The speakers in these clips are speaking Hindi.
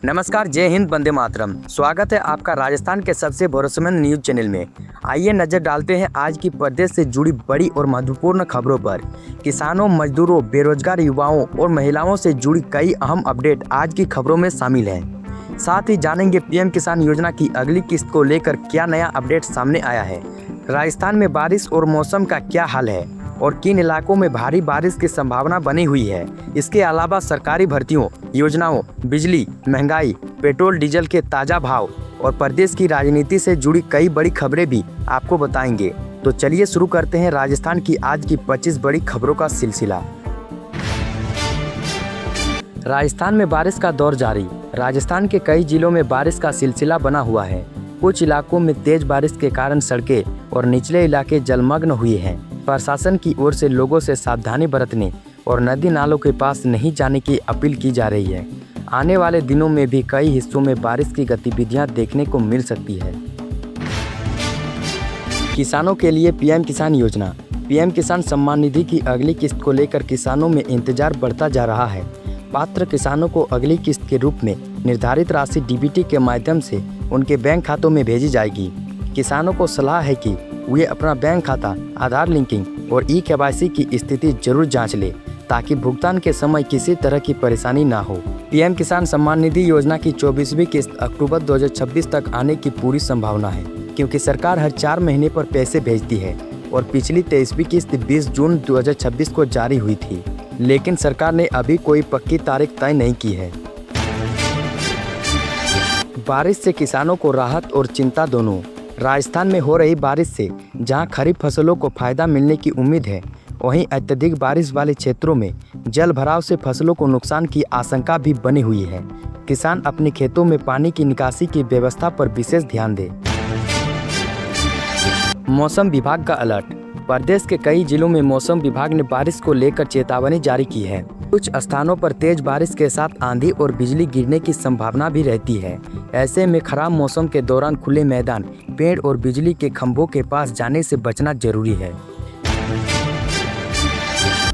नमस्कार, जय हिंद, वंदे मातरम। स्वागत है आपका राजस्थान के सबसे भरोसेमंद न्यूज चैनल में। आइए नजर डालते हैं आज की प्रदेश से जुड़ी बड़ी और महत्वपूर्ण खबरों पर। किसानों, मजदूरों, बेरोजगार युवाओं और महिलाओं से जुड़ी कई अहम अपडेट आज की खबरों में शामिल हैं। साथ ही जानेंगे पीएम किसान योजना की अगली किस्त को लेकर क्या नया अपडेट सामने आया है, राजस्थान में बारिश और मौसम का क्या हाल है और किन इलाकों में भारी बारिश की संभावना बनी हुई है। इसके अलावा सरकारी भर्तियों, योजनाओं, बिजली, महंगाई, पेट्रोल डीजल के ताज़ा भाव और प्रदेश की राजनीति से जुड़ी कई बड़ी खबरें भी आपको बताएंगे। तो चलिए शुरू करते हैं राजस्थान की आज की 25 बड़ी खबरों का सिलसिला। राजस्थान में बारिश का दौर जारी। राजस्थान के कई जिलों में बारिश का सिलसिला बना हुआ है। कुछ इलाकों में तेज बारिश के कारण सड़कें और निचले इलाके जलमग्न हुए हैं। प्रशासन की ओर से लोगों से सावधानी बरतने और नदी नालों के पास नहीं जाने की अपील की जा रही है। आने वाले दिनों में भी कई हिस्सों में बारिश की गतिविधियां देखने को मिल सकती है। किसानों के लिए पीएम किसान योजना। पीएम किसान सम्मान निधि की अगली किस्त को लेकर किसानों में इंतजार बढ़ता जा रहा है। पात्र किसानों को अगली किस्त के रूप में निर्धारित राशि डीबीटी के माध्यम से उनके बैंक खातों में भेजी जाएगी। किसानों को सलाह है कि वे अपना बैंक खाता, आधार लिंकिंग और ई-केवाईसी की स्थिति जरूर जांच ले ताकि भुगतान के समय किसी तरह की परेशानी ना हो। पीएम किसान सम्मान निधि योजना की 24वीं किस्त अक्टूबर 2026 तक आने की पूरी संभावना है, क्योंकि सरकार हर 4 महीने पर पैसे भेजती है और पिछली 23वीं किस्त 20 जून 2026 को जारी हुई थी, लेकिन सरकार ने अभी कोई पक्की तारीख तय नहीं की है। बारिश से किसानों को राहत और चिंता दोनों। राजस्थान में हो रही बारिश से जहां खरीफ फसलों को फायदा मिलने की उम्मीद है, वहीं अत्यधिक बारिश वाले क्षेत्रों में जल भराव से फसलों को नुकसान की आशंका भी बनी हुई है। किसान अपने खेतों में पानी की निकासी की व्यवस्था पर विशेष ध्यान दें। मौसम विभाग का अलर्ट। प्रदेश के कई जिलों में मौसम विभाग ने बारिश को लेकर चेतावनी जारी की है। कुछ स्थानों पर तेज बारिश के साथ आंधी और बिजली गिरने की संभावना भी रहती है। ऐसे में खराब मौसम के दौरान खुले मैदान, पेड़ और बिजली के खंभों के पास जाने से बचना जरूरी है।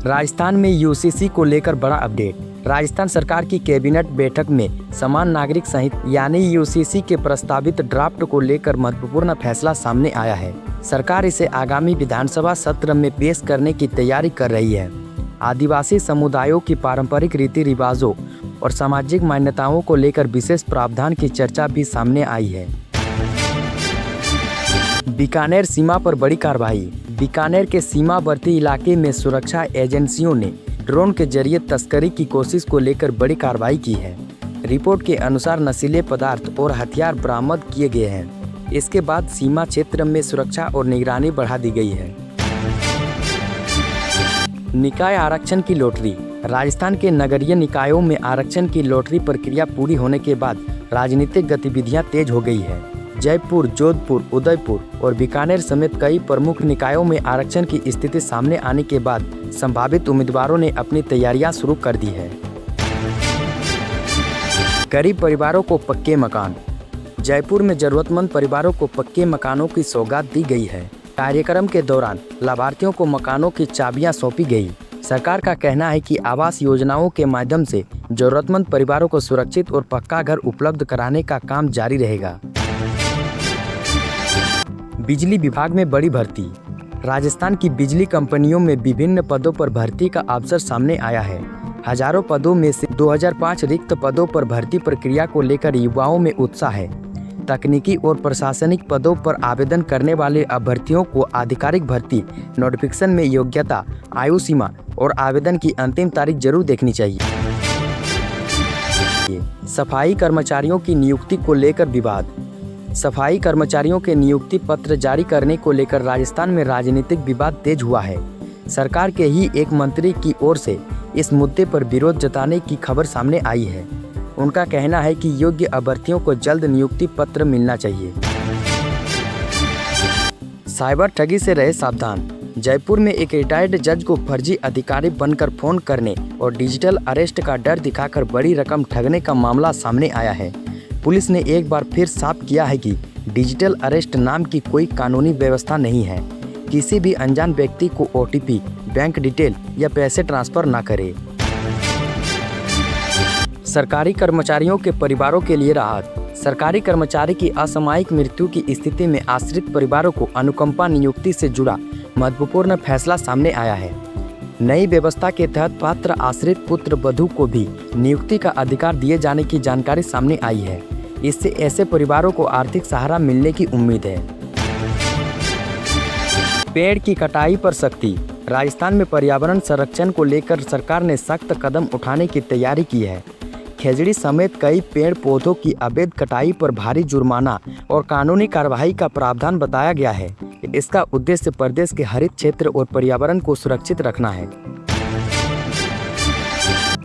राजस्थान में यूसीसी को लेकर बड़ा अपडेट। राजस्थान सरकार की कैबिनेट बैठक में समान नागरिक संहिता यानी यूसीसी के प्रस्तावित ड्राफ्ट को लेकर महत्वपूर्ण फैसला सामने आया है। सरकार इसे आगामी विधानसभा सत्र में पेश करने की तैयारी कर रही है। आदिवासी समुदायों की पारंपरिक रीति रिवाजों और सामाजिक मान्यताओं को लेकर विशेष प्रावधान की चर्चा भी सामने आई है। बीकानेर सीमा पर बड़ी कार्रवाई। बीकानेर के सीमावर्ती इलाके में सुरक्षा एजेंसियों ने ड्रोन के जरिए तस्करी की कोशिश को लेकर बड़ी कार्रवाई की है। रिपोर्ट के अनुसार नशीले पदार्थ और हथियार बरामद किए गए हैं। इसके बाद सीमा क्षेत्र में सुरक्षा और निगरानी बढ़ा दी गई है। निकाय आरक्षण की लॉटरी। राजस्थान के नगरीय निकायों में आरक्षण की लॉटरी प्रक्रिया पूरी होने के बाद राजनीतिक गतिविधियां तेज हो गई है। जयपुर, जोधपुर, उदयपुर और बीकानेर समेत कई प्रमुख निकायों में आरक्षण की स्थिति सामने आने के बाद संभावित उम्मीदवारों ने अपनी तैयारियां शुरू कर दी है। गरीब परिवारों को पक्के मकान। जयपुर में जरूरतमंद परिवारों को पक्के मकानों की सौगात दी गई है। कार्यक्रम के दौरान लाभार्थियों को मकानों की चाबियां सौंपी गई। सरकार का कहना है कि आवास योजनाओं के माध्यम से जरूरतमंद परिवारों को सुरक्षित और पक्का घर उपलब्ध कराने का काम जारी रहेगा। बिजली विभाग में बड़ी भर्ती। राजस्थान की बिजली कंपनियों में विभिन्न पदों पर भर्ती का अवसर सामने आया है। हजारों पदों में से 2005 रिक्त पदों पर भर्ती प्रक्रिया को लेकर युवाओं में उत्साह है। तकनीकी और प्रशासनिक पदों पर आवेदन करने वाले अभ्यर्थियों को आधिकारिक भर्ती नोटिफिकेशन में योग्यता, आयु सीमा और आवेदन की अंतिम तारीख जरूर देखनी चाहिए। सफाई कर्मचारियों की नियुक्ति को लेकर विवाद। सफाई कर्मचारियों के नियुक्ति पत्र जारी करने को लेकर राजस्थान में राजनीतिक विवाद तेज हुआ है। सरकार के ही एक मंत्री की ओर से इस मुद्दे पर विरोध जताने की खबर सामने आई है। उनका कहना है कि योग्य अभ्यर्थियों को जल्द नियुक्ति पत्र मिलना चाहिए। साइबर ठगी से रहे सावधान। जयपुर में एक रिटायर्ड जज को फर्जी अधिकारी बनकर फोन करने और डिजिटल अरेस्ट का डर दिखाकर बड़ी रकम ठगने का मामला सामने आया है। पुलिस ने एक बार फिर साफ किया है कि डिजिटल अरेस्ट नाम की कोई कानूनी व्यवस्था नहीं है। किसी भी अनजान व्यक्ति को ओटीपी, बैंक डिटेल या पैसे ट्रांसफर ना करे। सरकारी कर्मचारियों के परिवारों के लिए राहत। सरकारी कर्मचारी की असामयिक मृत्यु की स्थिति में आश्रित परिवारों को अनुकंपा नियुक्ति से जुड़ा महत्वपूर्ण फैसला सामने आया है। नई व्यवस्था के तहत पात्र आश्रित पुत्र वधू को भी नियुक्ति का अधिकार दिए जाने की जानकारी सामने आई है। इससे ऐसे परिवारों को आर्थिक सहारा मिलने की उम्मीद है। पेड़ की कटाई पर सख्ती। राजस्थान में पर्यावरण संरक्षण को लेकर सरकार ने सख्त कदम उठाने की तैयारी की है। खेजड़ी समेत कई पेड़ पौधों की अवैध कटाई पर भारी जुर्माना और कानूनी कार्रवाई का प्रावधान बताया गया है। इसका उद्देश्य प्रदेश के हरित क्षेत्र और पर्यावरण को सुरक्षित रखना है।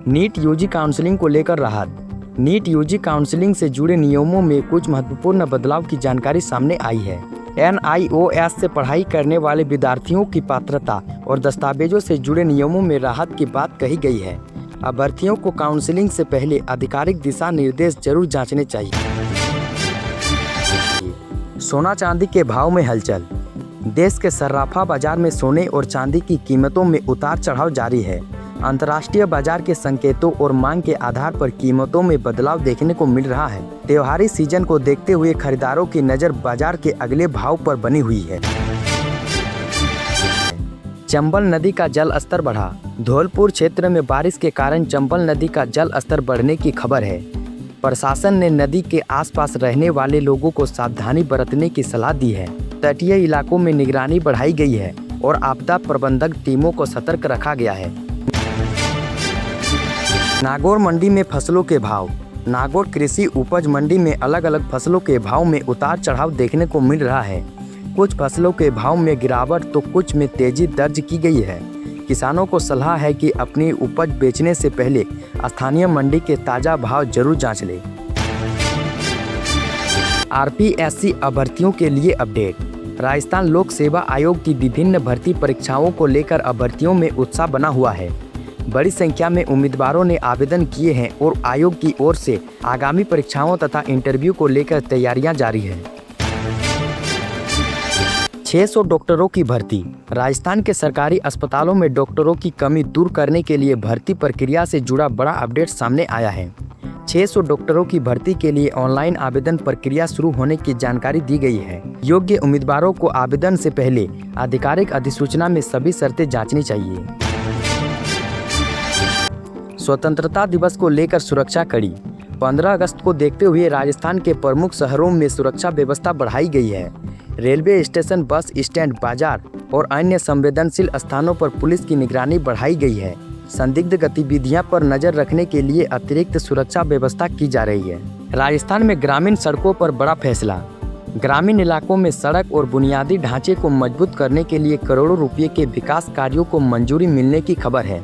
नीट यूजी काउंसलिंग को लेकर राहत। नीट यूजी काउंसलिंग से जुड़े नियमों में कुछ महत्वपूर्ण बदलाव की जानकारी सामने आई है। NIOS से पढ़ाई करने वाले विद्यार्थियों की पात्रता और दस्तावेजों से जुड़े नियमों में राहत की बात कही गई है। अभ्यर्थियों को काउंसलिंग से पहले आधिकारिक दिशा निर्देश जरूर जांचने चाहिए। सोना चांदी के भाव में हलचल। देश के सर्राफा बाजार में सोने और चांदी की कीमतों में उतार चढ़ाव जारी है। अंतर्राष्ट्रीय बाजार के संकेतों और मांग के आधार पर कीमतों में बदलाव देखने को मिल रहा है। त्योहारी सीजन को देखते हुए खरीदारों की नज़र बाजार के अगले भाव पर बनी हुई है। चंबल नदी का जल स्तर बढ़ा। धौलपुर क्षेत्र में बारिश के कारण चंबल नदी का जल स्तर बढ़ने की खबर है। प्रशासन ने नदी के आसपास रहने वाले लोगों को सावधानी बरतने की सलाह दी है। तटीय इलाकों में निगरानी बढ़ाई गई है और आपदा प्रबंधक टीमों को सतर्क रखा गया है। नागौर मंडी में फसलों के भाव। नागौर कृषि उपज मंडी में अलग अलग फसलों के भाव में उतार चढ़ाव देखने को मिल रहा है। कुछ फसलों के भाव में गिरावट तो कुछ में तेजी दर्ज की गई है। किसानों को सलाह है कि अपनी उपज बेचने से पहले स्थानीय मंडी के ताज़ा भाव जरूर जांच लें। RPSC अभ्यर्थियों के लिए अपडेट। राजस्थान लोक सेवा आयोग की विभिन्न भर्ती परीक्षाओं को लेकर अभ्यर्थियों में उत्साह बना हुआ है। बड़ी संख्या में उम्मीदवारों ने आवेदन किए हैं और आयोग की ओर से आगामी परीक्षाओं तथा इंटरव्यू को लेकर तैयारियां जारी हैं। 600 डॉक्टरों की भर्ती। राजस्थान के सरकारी अस्पतालों में डॉक्टरों की कमी दूर करने के लिए भर्ती प्रक्रिया से जुड़ा बड़ा अपडेट सामने आया है। 600 डॉक्टरों की भर्ती के लिए ऑनलाइन आवेदन प्रक्रिया शुरू होने की जानकारी दी गई है। योग्य उम्मीदवारों को आवेदन से पहले आधिकारिक अधिसूचना में सभी शर्तें जांचनी चाहिए। स्वतंत्रता दिवस को लेकर सुरक्षा कड़ी। 15 अगस्त को देखते हुए राजस्थान के प्रमुख शहरों में सुरक्षा व्यवस्था बढ़ाई गई है। रेलवे स्टेशन, बस स्टैंड, बाजार और अन्य संवेदनशील स्थानों पर पुलिस की निगरानी बढ़ाई गई है। संदिग्ध गतिविधियां पर नजर रखने के लिए अतिरिक्त सुरक्षा व्यवस्था की जा रही है। राजस्थान में ग्रामीण सड़कों पर बड़ा फैसला। ग्रामीण इलाकों में सड़क और बुनियादी ढांचे को मजबूत करने के लिए करोड़ों रुपये के विकास कार्यों को मंजूरी मिलने की खबर है।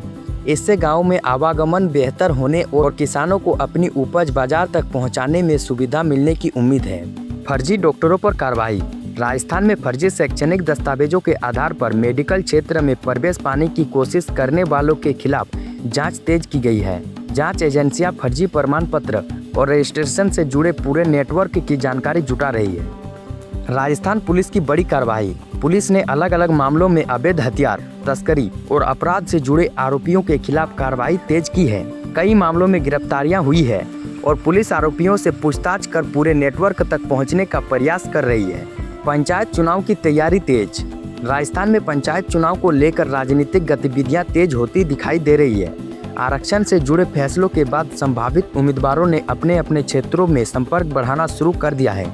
इससे गांव में आवागमन बेहतर होने और किसानों को अपनी उपज बाजार तक पहुंचाने में सुविधा मिलने की उम्मीद है। फर्जी डॉक्टरों पर कार्रवाई। राजस्थान में फर्जी शैक्षणिक दस्तावेजों के आधार पर मेडिकल क्षेत्र में प्रवेश पाने की कोशिश करने वालों के खिलाफ जांच तेज की गई है। जांच एजेंसियां फर्जी प्रमाण पत्र और रजिस्ट्रेशन से जुड़े पूरे नेटवर्क की जानकारी जुटा रही है। राजस्थान पुलिस की बड़ी कार्रवाई। पुलिस ने अलग अलग मामलों में अवैध हथियार तस्करी और अपराध से जुड़े आरोपियों के खिलाफ कार्रवाई तेज की है। कई मामलों में गिरफ्तारियां हुई है और पुलिस आरोपियों से पूछताछ कर पूरे नेटवर्क तक पहुंचने का प्रयास कर रही है। पंचायत चुनाव की तैयारी तेज। राजस्थान में पंचायत चुनाव को लेकर राजनीतिक गतिविधियां तेज होती दिखाई दे रही है। आरक्षण से जुड़े फैसलों के बाद संभावित उम्मीदवारों ने अपने अपने क्षेत्रों में संपर्क बढ़ाना शुरू कर दिया है।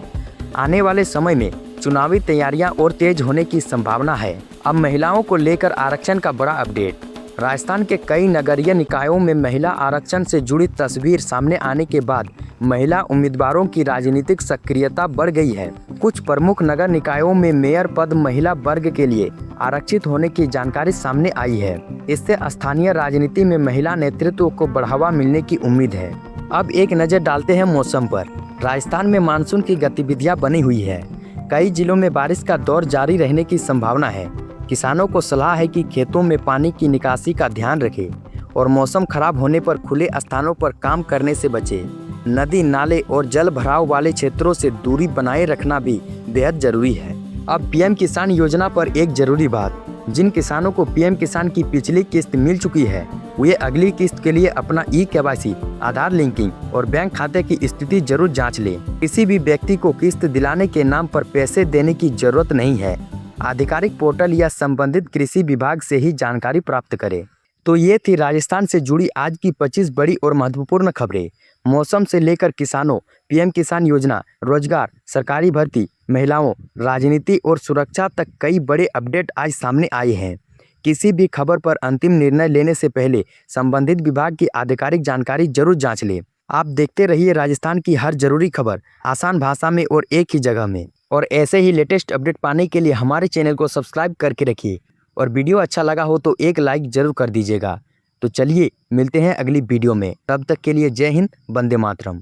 आने वाले समय में चुनावी तैयारियां और तेज होने की संभावना है। अब महिलाओं को लेकर आरक्षण का बड़ा अपडेट। राजस्थान के कई नगरीय निकायों में महिला आरक्षण से जुड़ी तस्वीर सामने आने के बाद महिला उम्मीदवारों की राजनीतिक सक्रियता बढ़ गई है। कुछ प्रमुख नगर निकायों में मेयर पद महिला वर्ग के लिए आरक्षित होने की जानकारी सामने आई है। इससे स्थानीय राजनीति में महिला नेतृत्व को बढ़ावा मिलने की उम्मीद है। अब एक नज़र डालते हैं मौसम पर। राजस्थान में मानसून की गतिविधियां बनी हुई है। कई जिलों में बारिश का दौर जारी रहने की संभावना है। किसानों को सलाह है कि खेतों में पानी की निकासी का ध्यान रखें और मौसम खराब होने पर खुले स्थानों पर काम करने से बचें। नदी, नाले और जल भराव वाले क्षेत्रों से दूरी बनाए रखना भी बेहद जरूरी है। अब पीएम किसान योजना पर एक जरूरी बात। जिन किसानों को पीएम किसान की पिछली किस्त मिल चुकी है वे अगली किस्त के लिए अपना KYC, आधार लिंकिंग और बैंक खाते की स्थिति जरूर जांच लें। किसी भी व्यक्ति को किस्त दिलाने के नाम पर पैसे देने की जरूरत नहीं है। आधिकारिक पोर्टल या संबंधित कृषि विभाग से ही जानकारी प्राप्त करें। तो ये थी राजस्थान से जुड़ी आज की 25 बड़ी और महत्वपूर्ण खबरें। मौसम से लेकर किसानों, PM किसान योजना, रोजगार, सरकारी भर्ती, महिलाओं, राजनीति और सुरक्षा तक कई बड़े अपडेट आज सामने आए हैं। किसी भी खबर पर अंतिम निर्णय लेने से पहले संबंधित विभाग की आधिकारिक जानकारी जरूर जांच लें। आप देखते रहिए राजस्थान की हर जरूरी खबर आसान भाषा में और एक ही जगह में। और ऐसे ही लेटेस्ट अपडेट पाने के लिए हमारे चैनल को सब्सक्राइब करके रखिए। और वीडियो अच्छा लगा हो तो एक लाइक जरूर कर दीजिएगा। तो चलिए मिलते हैं अगली वीडियो में। तब तक के लिए जय हिंद, वंदे मातरम।